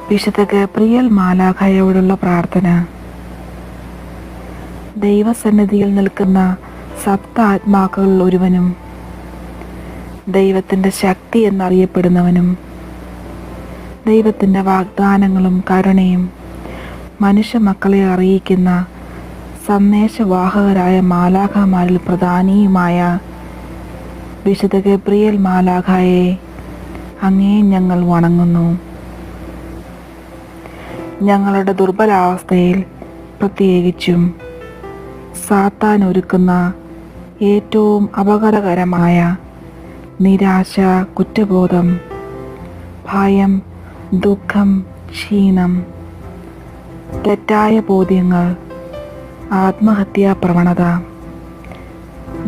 വിശുദ്ധ ഗബ്രിയേൽ മാലാഖയോടുള്ള പ്രാർത്ഥന. ദൈവസന്നിധിയിൽ നിൽക്കുന്ന സപ്ത ആത്മാക്കളിൽ ഒരുവനും ദൈവത്തിൻ്റെ ശക്തി എന്നറിയപ്പെടുന്നവനും ദൈവത്തിൻ്റെ വാഗ്ദാനങ്ങളും കരുണയും മനുഷ്യ മക്കളെ അറിയിക്കുന്ന സന്ദേശവാഹകരായ മാലാഖമാരിൽ പ്രധാനിയുമായ വിശുദ്ധ ഗബ്രിയേൽ മാലാഖയെ അങ്ങേ ഞങ്ങൾ വണങ്ങുന്നു. ഞങ്ങളുടെ ദുർബലാവസ്ഥയിൽ പ്രത്യേകിച്ചും സാത്താൻ ഒരുക്കുന്ന ഏറ്റവും അപകടകരമായ നിരാശ, കുറ്റബോധം, ഭയം, ദുഃഖം, ക്ഷീണം, തെറ്റായ ബോധ്യങ്ങൾ, ആത്മഹത്യാ പ്രവണത,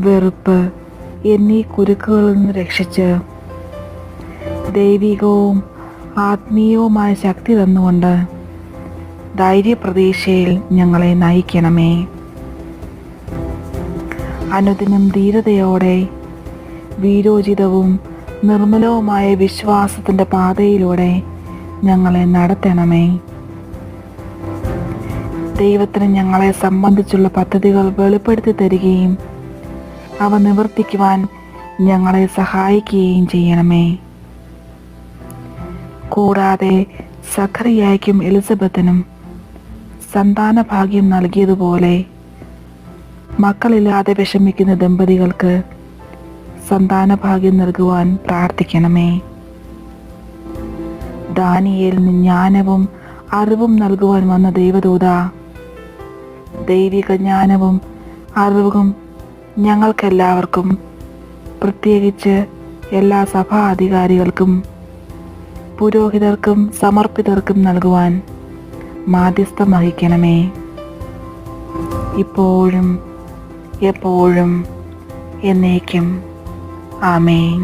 വെറുപ്പ് എന്നീ കുരുക്കുകളിൽ നിന്ന് രക്ഷിച്ച് ദൈവികവും ആത്മീയവുമായ ശക്തി തന്നുകൊണ്ട് ധൈര്യപ്രതീക്ഷയിൽ ഞങ്ങളെ നയിക്കണമേ. അനുദിനം ധീരതയോടെ വീരോചിതവും നിർമ്മലവുമായ വിശ്വാസത്തിൻ്റെ പാതയിലൂടെ ഞങ്ങളെ നടത്തണമേ. ദൈവത്തിന് ഞങ്ങളെ സംബന്ധിച്ചുള്ള പദ്ധതികൾ വെളിപ്പെടുത്തി തരികയും അവ നിവർത്തിക്കുവാൻ ഞങ്ങളെ സഹായിക്കുകയും ചെയ്യണമേ. കൂടാതെ സഖറിയായ്ക്കും എലിസബത്തിനും സന്താന ഭാഗ്യം നൽകിയതുപോലെ മക്കളില്ലാതെ വിഷമിക്കുന്ന ദമ്പതികൾക്ക് സന്താന ഭാഗ്യം നൽകുവാൻ പ്രാർത്ഥിക്കണമേ. ദാനിയേലിന് ജ്ഞാനവും അറിവും നൽകുവാൻ വന്ന ദൈവദൂത, ദൈവിക ജ്ഞാനവും അറിവും ഞങ്ങൾക്കെല്ലാവർക്കും, പ്രത്യേകിച്ച് എല്ലാ സഭാ അധികാരികൾക്കും പുരോഹിതർക്കും സമർപ്പിതർക്കും നൽകുവാൻ മാധ്യസ്ഥം വഹിക്കണമേ. ഇപ്പോഴും എപ്പോഴും എന്നേക്കും. ആമേൻ.